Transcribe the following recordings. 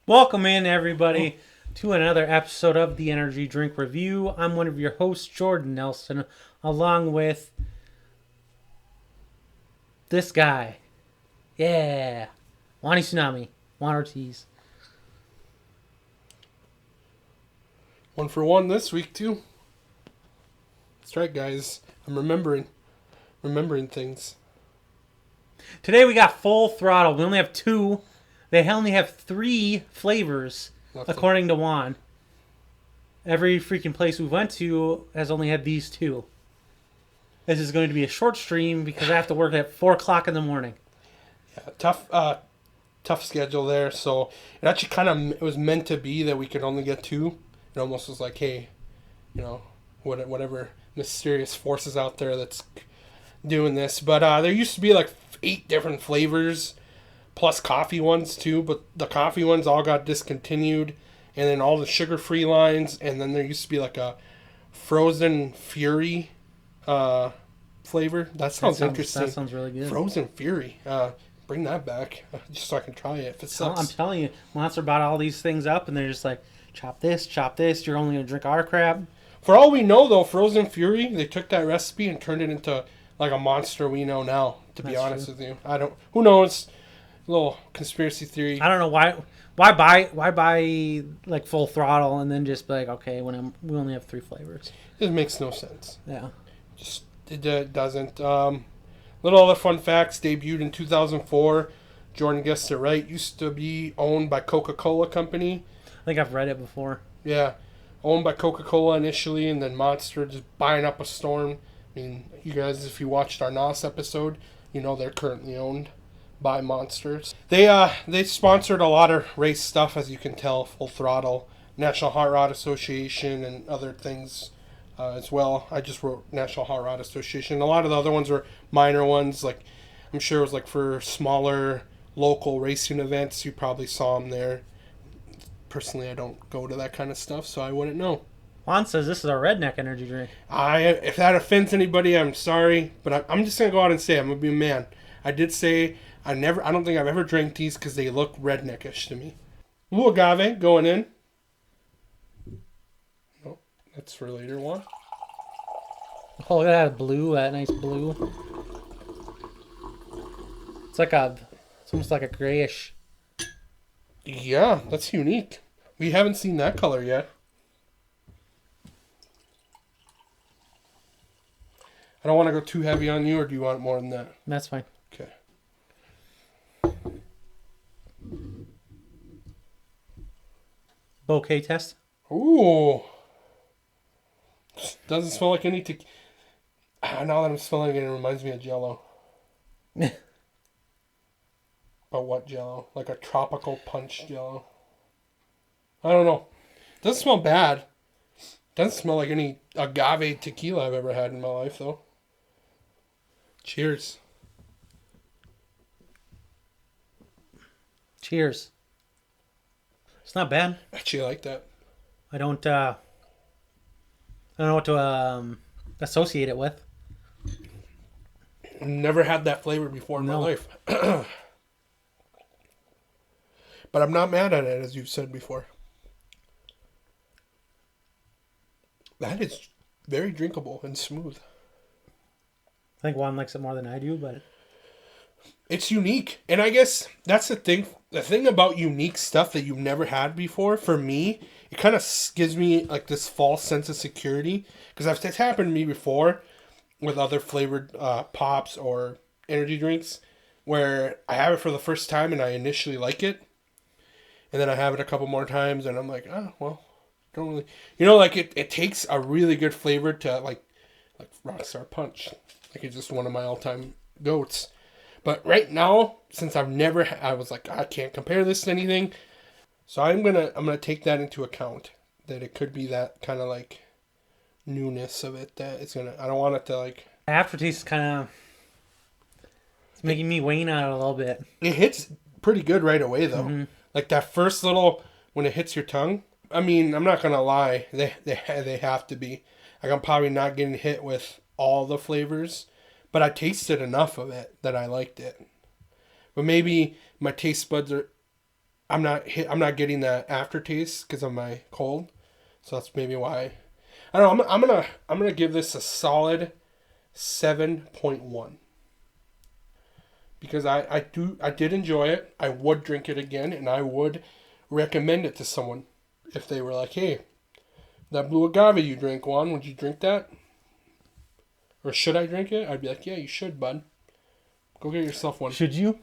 Welcome in, everybody, to another episode of the Energy Drink Review. I'm one of your hosts, Jordan Nelson, along with this guy. Yeah. JuannyTsunami. Juan Ortiz. One for one this week, too. That's right, guys. I'm remembering things. Today we got Full Throttle. We only have two. They only have three flavors, according to Juan. Every freaking place we went to has only had these two. This is going to be a short stream because I have to work at 4 o'clock in the morning. Yeah, tough schedule there. So it actually it was meant to be that we could only get two. It almost was like, hey, whatever mysterious forces out there that's doing this. But there used to be like 8 different flavors, plus coffee ones too. But the coffee ones all got discontinued, and then all the sugar-free lines, and then there used to be like a Frozen Fury flavor. That sounds interesting. That sounds really good. Frozen Fury. Bring that back just so I can try it. If it sucks. I'm telling you, Monster bought all these things up, and they're just like, chop this. You're only going to drink our crap. For all we know, though, Frozen Fury, they took that recipe and turned it into like a monster we know now, to be honest with you. Who knows? A little conspiracy theory. I don't know why buy like Full Throttle and then just be like, okay, we only have 3 flavors. It makes no sense. Yeah. It doesn't. Little other fun facts. Debuted in 2004. Jordan guessed it right. Used to be owned by Coca-Cola Company. I think I've read it before. Yeah. Owned by Coca-Cola initially, and then Monster just buying up a storm. I mean, you guys, if you watched our NOS episode, you know they're currently owned by Monsters. They sponsored a lot of race stuff, as you can tell. Full Throttle, National Hot Rod Association, and other things as well. I just wrote National Hot Rod Association. A lot of the other ones were minor ones. Like, I'm sure it was like for smaller local racing events. You probably saw them there. Personally, I don't go to that kind of stuff, so I wouldn't know. Juan says this is a redneck energy drink. If that offends anybody, I'm sorry, but I'm just gonna go out and say I'm gonna be a man. I did say I don't think I've ever drank these because they look redneckish to me. Blue Agave going in. No, that's for later one. Oh, look at that blue, that nice blue. It's almost like a grayish. Yeah, that's unique. We haven't seen that color yet. I don't want to go too heavy on you, or do you want more than that? That's fine. Okay. Bouquet test. Ooh. Doesn't smell like any now that I'm smelling it, it reminds me of Jell-O. But what Jell-O? Like a tropical punch Jell-O. I don't know. Doesn't smell bad. Doesn't smell like any agave tequila I've ever had in my life, though. Cheers. Cheers. It's not bad. Actually, I like that. I don't know what to associate it with. I've never had that flavor before in my life. But I'm not mad at it, as you've said before. That is very drinkable and smooth. I think Juan likes it more than I do, but it's unique. And I guess that's the thing. The thing about unique stuff that you've never had before, for me, it kind of gives me like this false sense of security. Because it's happened to me before with other flavored pops or energy drinks, where I have it for the first time and I initially like it. And then I have it a couple more times and I'm like, oh, well, don't really... like it takes a really good flavor to like Rockstar Punch. Like it's just one of my all-time goats. But right now, since I was like, I can't compare this to anything. So I'm gonna take that into account. That it could be that kind of like newness of it. That I don't want it to like... The aftertaste is kind of... It's making me wane on it a little bit. It hits pretty good right away though. Mm-hmm. Like that first little, when it hits your tongue. I mean, I'm not gonna lie. They have to be. Like I'm probably not getting hit with all the flavors, but I tasted enough of it that I liked it. But maybe my taste buds are I'm not getting that aftertaste because of my cold. So that's maybe why. I don't know. I'm gonna give this a solid 7.1 because I did enjoy it. I would drink it again, and I would recommend it to someone if they were like, "Hey, that blue agave you drink, Juan, would you drink that? Or should I drink it?" I'd be like, "Yeah, you should, bud. Go get yourself one." Should you?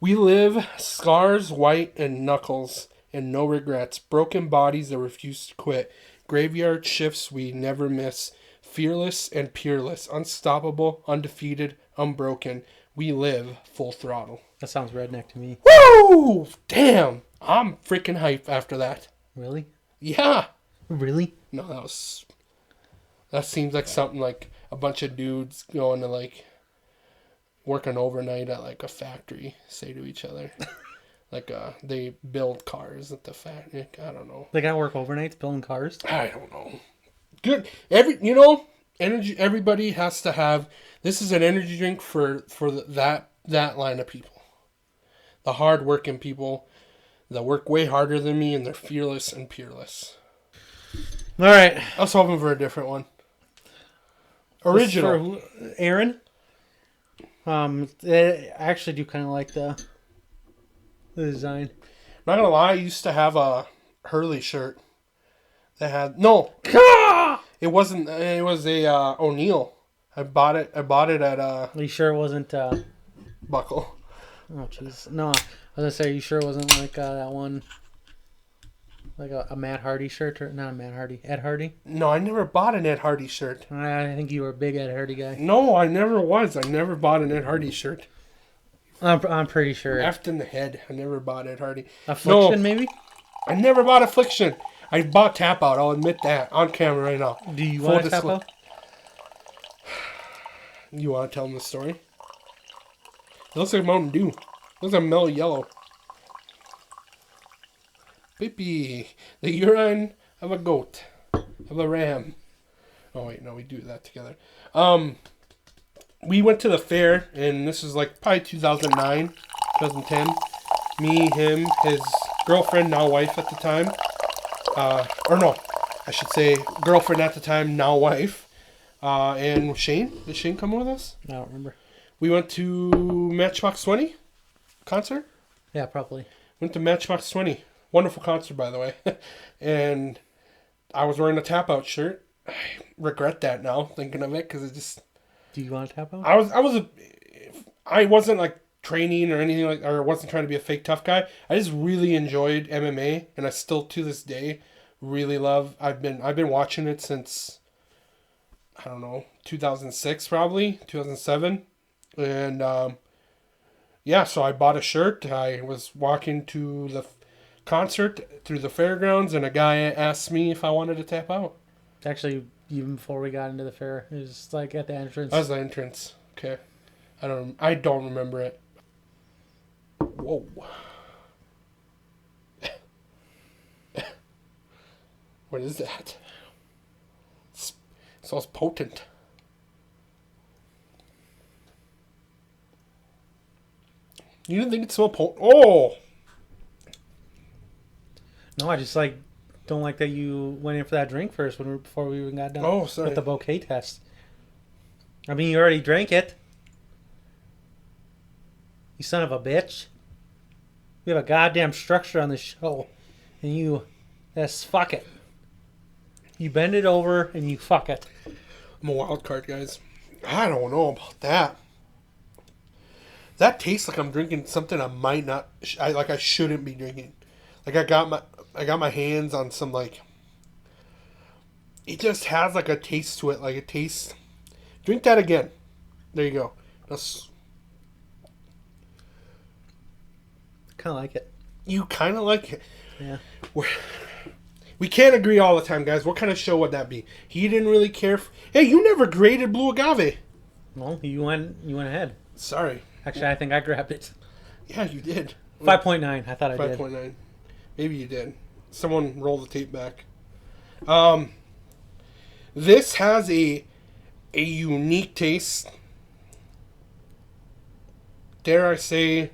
We live scars, white, and knuckles, and no regrets. Broken bodies that refuse to quit. Graveyard shifts we never miss. Fearless and peerless. Unstoppable, undefeated, unbroken. We live full throttle. That sounds redneck to me. Woo! Damn! I'm freaking hype after that. Really? Yeah! Really? No, that seems like something like a bunch of dudes going to like working overnight at like a factory say to each other. Like they build cars at the factory. I don't know. They gotta work overnights building cars? I don't know. Good. Energy. Everybody has to have. This is an energy drink for that line of people. The hard working people that work way harder than me, and they're fearless and peerless. All right. I was hoping for a different one. Original. For Aaron. I actually do kind of like the design. Not gonna lie, I used to have a Hurley shirt that had no. It wasn't. It was a O'Neill. I bought it at Are you sure it wasn't? Buckle. Oh jeez, no. I was gonna say, are you sure it wasn't like that one, like a Matt Hardy shirt, or not a Matt Hardy, Ed Hardy? No, I never bought an Ed Hardy shirt. I think you were a big Ed Hardy guy. No, I never was. I never bought an Ed Hardy shirt. I'm pretty sure. Effed in the head. I never bought Ed Hardy. Affliction, maybe? I never bought Affliction. I bought Tap Out. I'll admit that on camera right now. Do you want to tap out? You want to tell them the story? It looks like Mountain Dew. It looks like mellow yellow. Pippy. The urine of a goat. Of a ram. Oh, wait. No, we do that together. We went to the fair, and this was like probably 2009, 2010. Me, him, his girlfriend, now wife at the time. Or no, I should say girlfriend at the time, now wife. And Shane. Did Shane come with us? I don't remember. We went to Matchbox 20 concert. Yeah, probably. Went to Matchbox 20. Wonderful concert, by the way. And I was wearing a Tap Out shirt. I regret that now, thinking of it, because it just... Do you want to tap out? I wasn't like training or anything like, or wasn't trying to be a fake tough guy. I just really enjoyed MMA, and I still to this day really love. I've been watching it since, I don't know, 2006 probably, 2007, and yeah. So I bought a shirt. I was walking to the concert through the fairgrounds, and a guy asked me if I wanted to tap out. Actually, even before we got into the fair, it was like at the entrance. That was the entrance. Okay, I don't remember it. Whoa. What is that? It smells potent. You didn't think it smelled potent? Oh! No, I just don't like that you went in for that drink first before we even got done. Oh, sorry. With the bouquet test. I mean, you already drank it. You son of a bitch. We have a goddamn structure on this show. And you just fuck it. You bend it over and you fuck it. I'm a wild card, guys. I don't know about that. That tastes like I'm drinking something I might not... I shouldn't be drinking. Like I got my hands on some like... It just has like a taste to it. Like it tastes... Drink that again. There you go. That's... Kind of like it. You kind of like it. Yeah. We can't agree all the time, guys. What kind of show would that be? He didn't really care. Hey, you never graded Blue Agave. Well, you went ahead. Sorry. Actually, I think I grabbed it. Yeah, you did. 5.9. I thought I did. 5.9. Maybe you did. Someone roll the tape back. This has a unique taste. Dare I say,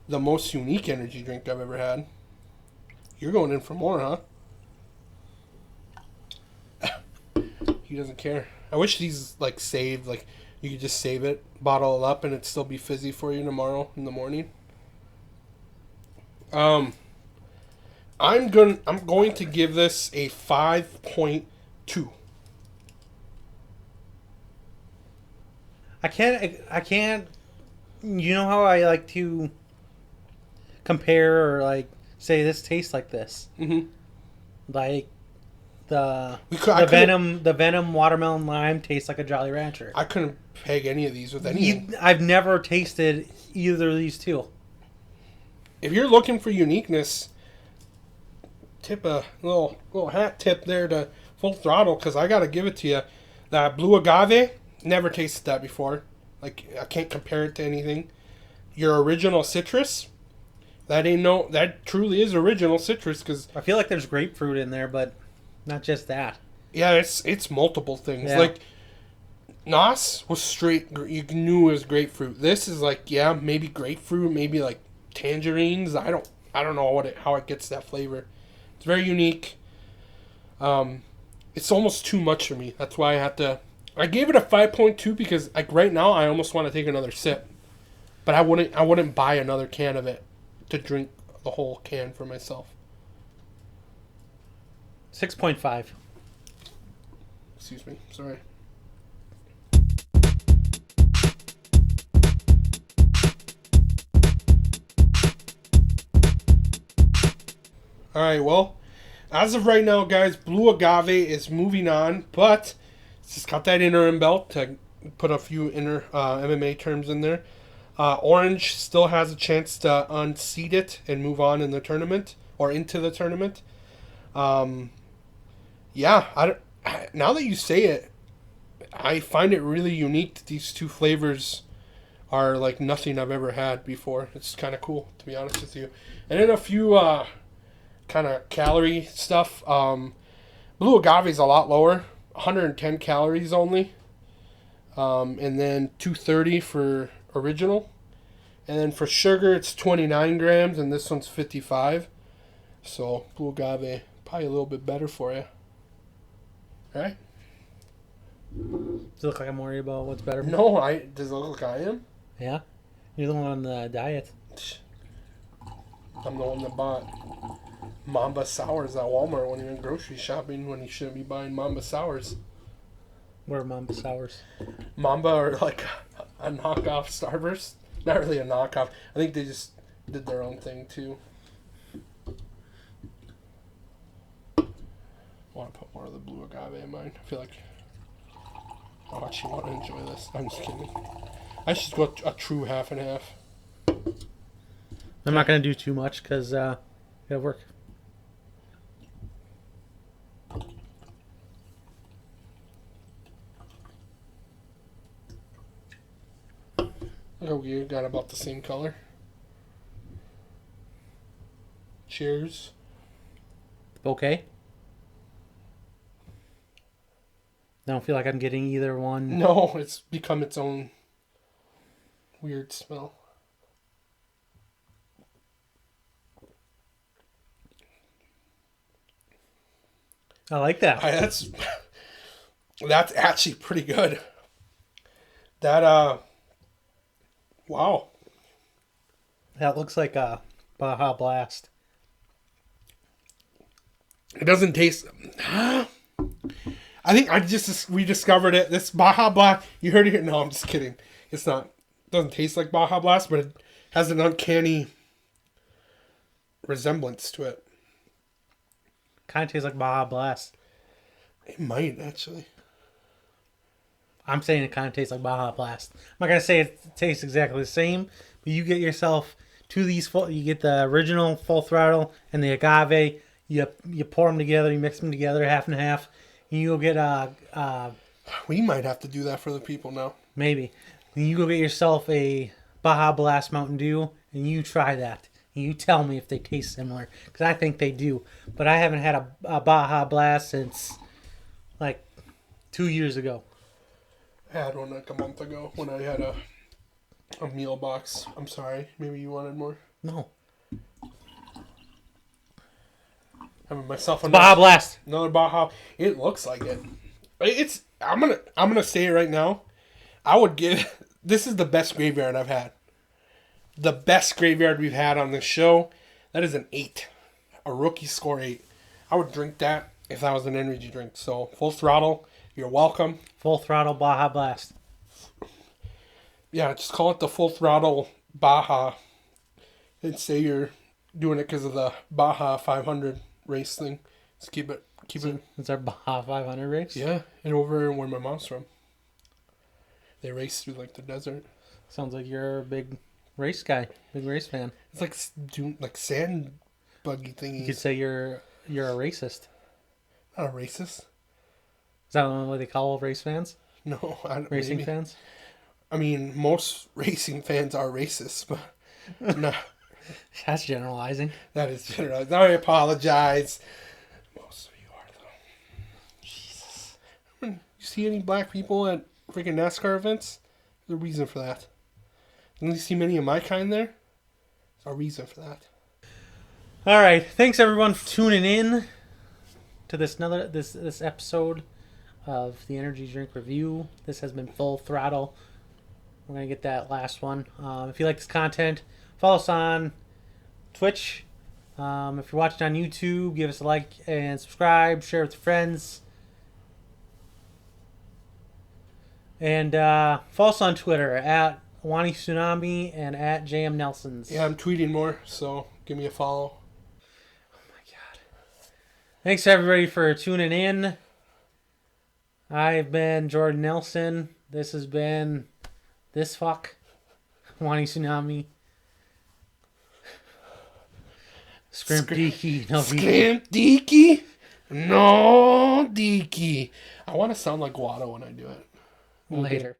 the most unique energy drink I've ever had. You're going in for more, huh? He doesn't care. I wish these like saved, like you could just save it, bottle it up, and it'd still be fizzy for you tomorrow in the morning. I'm going to give this a 5.2. I can't. You know how I like to compare or like say this tastes like this. Mm-hmm. Like the venom watermelon lime tastes like a Jolly Rancher. I couldn't peg any of these with anything. I've never tasted either of these two. If you're looking for uniqueness, tip a little hat tip there to Full Throttle, because I gotta give it to you. That Blue Agave, never tasted that before. Like, I can't compare it to anything. Your original citrus, that truly is original citrus, because I feel like there's grapefruit in there, but not just that. yeah, it's multiple things. Yeah. Like Nos was straight. You knew it was grapefruit. This is like, yeah, maybe grapefruit, maybe like tangerines. I don't know how it gets that flavor. It's very unique. It's almost too much for me. That's why I gave it a 5.2 because like right now I almost want to take another sip, but I wouldn't buy another can of it to drink the whole can for myself. 6.5. Excuse me. Sorry. All right, well, as of right now, guys, Blue Agave is moving on, but it's just got that interim belt to put a few inner MMA terms in there. Orange still has a chance to unseat it and move on in the tournament or into the tournament. Yeah, now that you say it, I find it really unique that these two flavors are like nothing I've ever had before. It's kind of cool, to be honest with you. And then a few kind of calorie stuff. Blue Agave is a lot lower, 110 calories only, and then 230 for original, and then for sugar it's 29 grams, and this one's 55. So Blue Agave probably a little bit better for you. All right. Does it look like I'm worried about what's better? No, does it look like I am? Yeah, you're the one on the diet. I'm the one that bought Mamba Sours at Walmart when he went grocery shopping when he shouldn't be buying Mamba Sours. What are Mamba Sours? Mamba are like a knockoff Starburst. Not really a knockoff. I think they just did their own thing too. I want to put more of the Blue Agave in mine. I feel like I actually want to enjoy this. I'm just kidding. I should go a true half and half. I'm not going to do too much because it'll work. Oh, we got about the same color. Cheers. Okay. I don't feel like I'm getting either one. No, it's become its own weird smell. I like that. That's actually pretty good. That wow. That looks like a Baja Blast. It doesn't taste. I think we discovered it. This Baja Blast. You heard it here? No, I'm just kidding. It's not. It doesn't taste like Baja Blast, but it has an uncanny resemblance to it. Kind of tastes like Baja Blast. It might actually. I'm saying it kind of tastes like Baja Blast. I'm not gonna say it tastes exactly the same, but you get yourself two of these. You get the original Full Throttle and the Agave. You pour them together. You mix them together, half and half. And you go get We might have to do that for the people now. maybe. And you go get yourself a Baja Blast Mountain Dew, and you try that. And you tell me if they taste similar, because I think they do. But I haven't had a Baja Blast since like 2 years ago. I had one like a month ago when I had a meal box. I'm sorry. Maybe you wanted more. No. Having myself Baja Blast. another Baja. It looks like it. It's. I'm gonna say it right now. I would give. This is the best graveyard I've had. The best graveyard we've had on this show. That is an 8. A rookie score 8. I would drink that if that was an energy drink. So, Full Throttle, you're welcome. Full Throttle Baja Blast. Yeah, just call it the Full Throttle Baja. And say you're doing it because of the Baja 500 race thing. Just keep it. It's our Baja 500 race? Yeah, and over where my mom's from. They race through like the desert. Sounds like you're a big race guy, big race fan. It's like doing like sand buggy thingies. You could say you're a racist. Not a racist. Is that what they call race fans? No, Racing maybe. fans? I mean, most racing fans are racist, but no, That's generalizing. that is generalized. I apologize. Most of you are though. Jesus. You see any black people at freaking NASCAR events? There's a reason for that. And you see many of my kind there? There's a reason for that. All right, thanks everyone for tuning in to this episode of the Energy Drink Review. This has been Full Throttle. We're gonna get that last one. If you like this content, follow us on Twitch. If you're watching on YouTube, give us a like and subscribe. Share with your friends. And follow us on Twitter at JuannyTsunami and at jmnelsons. Yeah, I'm tweeting more, so give me a follow. Thanks everybody for tuning in. I've been Jordan Nelson. This has been this fuck, JuannyTsunami. Scrimp Deaky. No Scrimp Deaky? No Deaky. I want to sound like Guado when I do it. Later.